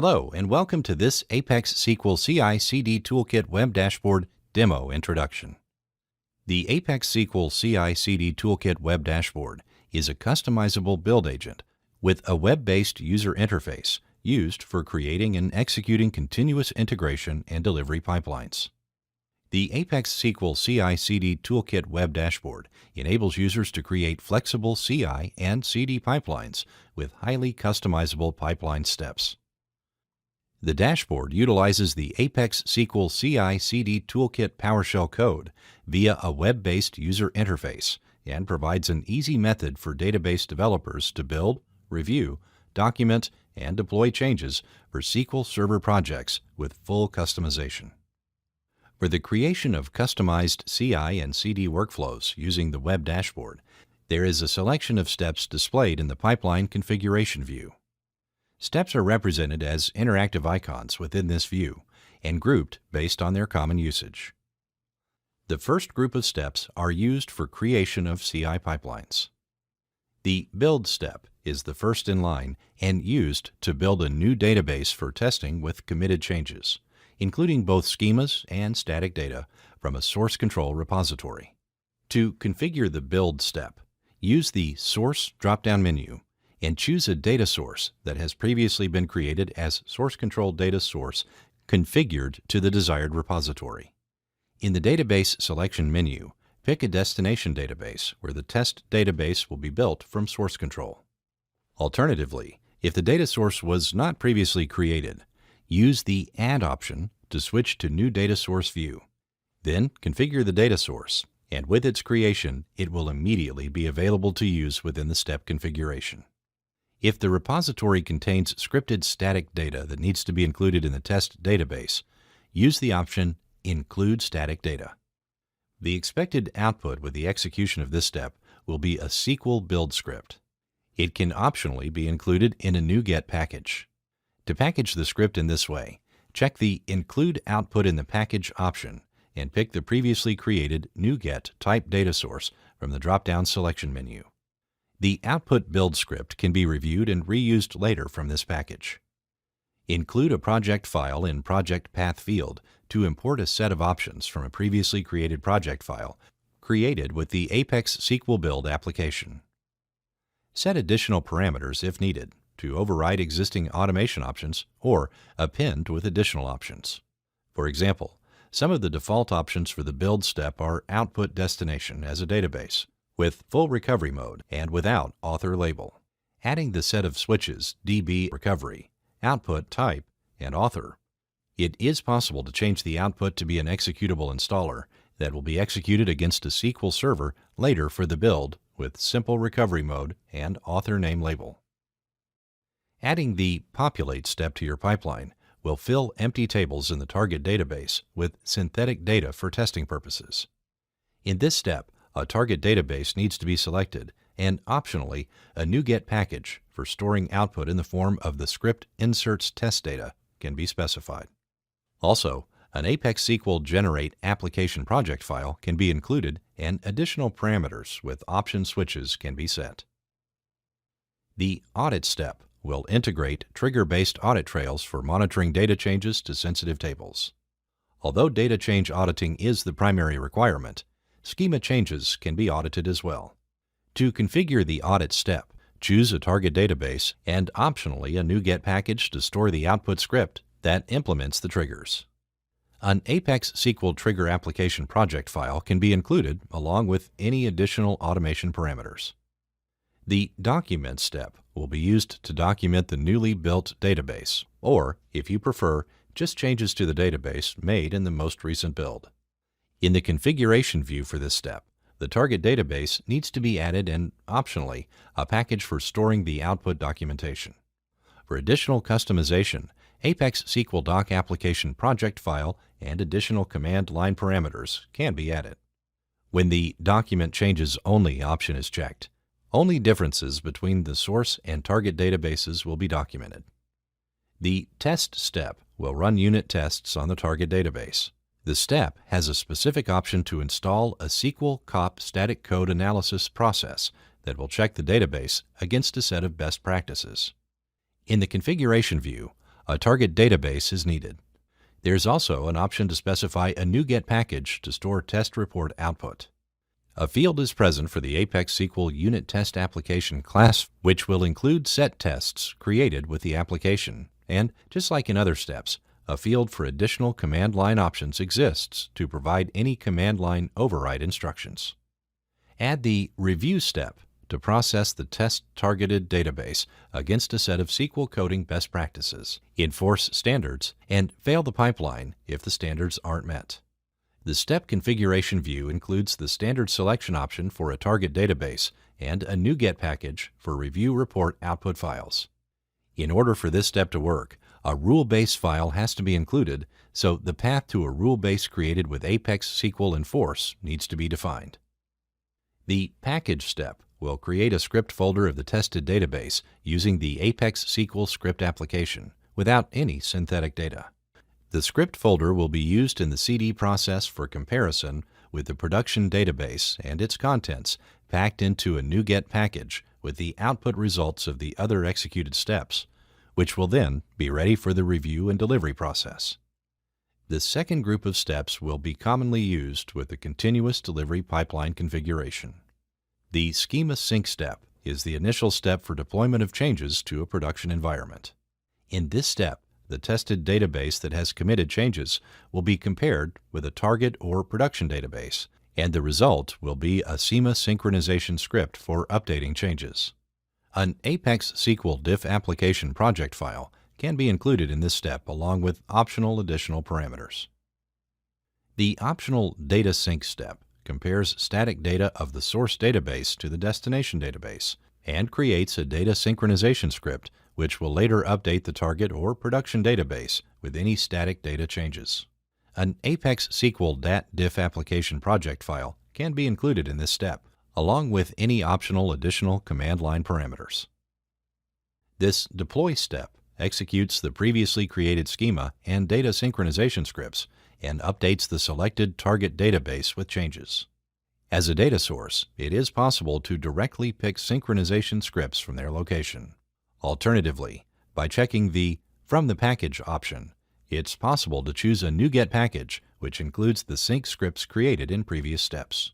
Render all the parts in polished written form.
Hello, and welcome to this Apex SQL CI/CD Toolkit Web Dashboard Demo Introduction. The Apex SQL CI/CD Toolkit Web Dashboard is a customizable build agent with a web-based user interface used for creating and executing continuous integration and delivery pipelines. The Apex SQL CI/CD Toolkit Web Dashboard enables users to create flexible CI and CD pipelines with highly customizable pipeline steps. The dashboard utilizes the Apex SQL CI/CD Toolkit PowerShell code via a web-based user interface and provides an easy method for database developers to build, review, document, and deploy changes for SQL Server projects with full customization. For the creation of customized CI and CD workflows using the web dashboard, there is a selection of steps displayed in the pipeline configuration view. Steps are represented as interactive icons within this view and grouped based on their common usage. The first group of steps are used for creation of CI pipelines. The Build step is the first in line and used to build a new database for testing with committed changes, including both schemas and static data from a source control repository. To configure the Build step, use the Source drop-down menu and choose a data source that has previously been created as source control data source configured to the desired repository. In the Database Selection menu, pick a destination database where the test database will be built from source control. Alternatively, if the data source was not previously created, use the Add option to switch to New Data Source view. Then configure the data source, and with its creation, it will immediately be available to use within the step configuration. If the repository contains scripted static data that needs to be included in the test database, use the option Include Static Data. The expected output with the execution of this step will be a SQL build script. It can optionally be included in a NuGet package. To package the script in this way, check the Include Output in the Package option and pick the previously created NuGet type data source from the drop-down selection menu. The output build script can be reviewed and reused later from this package. Include a project file in Project Path field to import a set of options from a previously created project file created with the Apex SQL Build application. Set additional parameters if needed to override existing automation options or append with additional options. For example, some of the default options for the build step are output destination as a database, with full recovery mode and without author label. Adding the set of switches DB recovery, output type, and author. It is possible to change the output to be an executable installer that will be executed against a SQL server later for the build with simple recovery mode and author name label. Adding the Populate step to your pipeline will fill empty tables in the target database with synthetic data for testing purposes. In this step, a target database needs to be selected, and optionally, a NuGet package for storing output in the form of the script inserts test data can be specified. Also, an Apex SQL Generate application project file can be included, and additional parameters with option switches can be set. The Audit step will integrate trigger-based audit trails for monitoring data changes to sensitive tables. Although data change auditing is the primary requirement, schema changes can be audited as well. To configure the audit step, choose a target database and optionally a NuGet package to store the output script that implements the triggers. An Apex SQL Trigger application project file can be included along with any additional automation parameters. The Document step will be used to document the newly built database, or, if you prefer, just changes to the database made in the most recent build. In the configuration view for this step, the target database needs to be added and, optionally, a package for storing the output documentation. For additional customization, Apex SQL Doc application project file and additional command line parameters can be added. When the Document Changes Only option is checked, only differences between the source and target databases will be documented. The Test step will run unit tests on the target database. The step has a specific option to install a SQL COP static code analysis process that will check the database against a set of best practices. In the configuration view, a target database is needed. There's also an option to specify a NuGet package to store test report output. A field is present for the Apex SQL Unit Test Application class, which will include set tests created with the application. And, just like in other steps, a field for additional command line options exists to provide any command line override instructions. Add the Review step to process the test-targeted database against a set of SQL coding best practices, enforce standards, and fail the pipeline if the standards aren't met. The step configuration view includes the standard selection option for a target database and a NuGet package for review report output files. In order for this step to work, a rule base file has to be included, so the path to a rule base created with Apex SQL Enforce needs to be defined. The Package step will create a script folder of the tested database using the Apex SQL script application without any synthetic data. The script folder will be used in the CD process for comparison with the production database and its contents packed into a NuGet package with the output results of the other executed steps, which will then be ready for the review and delivery process. The second group of steps will be commonly used with the continuous delivery pipeline configuration. The Schema Sync step is the initial step for deployment of changes to a production environment. In this step, the tested database that has committed changes will be compared with a target or production database, and the result will be a Schema synchronization script for updating changes. An Apex SQL diff application project file can be included in this step along with optional additional parameters. The optional Data Sync step compares static data of the source database to the destination database and creates a data synchronization script which will later update the target or production database with any static data changes. An Apex SQL DAT diff application project file can be included in this step, along with any optional additional command line parameters. This Deploy step executes the previously created schema and data synchronization scripts and updates the selected target database with changes. As a data source, it is possible to directly pick synchronization scripts from their location. Alternatively, by checking the From the Package option, it's possible to choose a NuGet package which includes the sync scripts created in previous steps.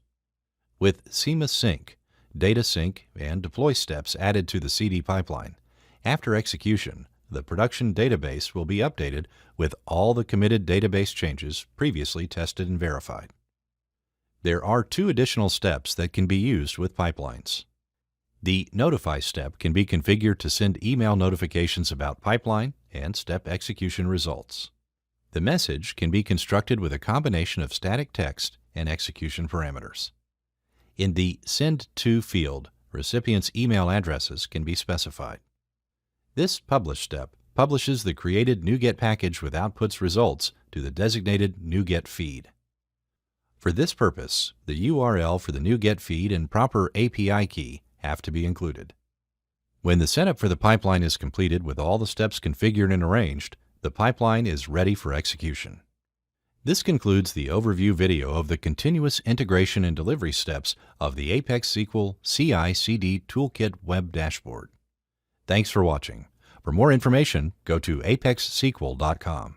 With Schema Sync, Data Sync, and Deploy steps added to the CD pipeline, after execution, the production database will be updated with all the committed database changes previously tested and verified. There are two additional steps that can be used with pipelines. The Notify step can be configured to send email notifications about pipeline and step execution results. The message can be constructed with a combination of static text and execution parameters. In the Send To field, recipients' email addresses can be specified. This Publish step publishes the created NuGet package with outputs results to the designated NuGet feed. For this purpose, the URL for the NuGet feed and proper API key have to be included. When the setup for the pipeline is completed with all the steps configured and arranged, the pipeline is ready for execution. This concludes the overview video of the continuous integration and delivery steps of the Apex SQL CI/CD Toolkit web dashboard. Thanks for watching. For more information, go to apexsql.com.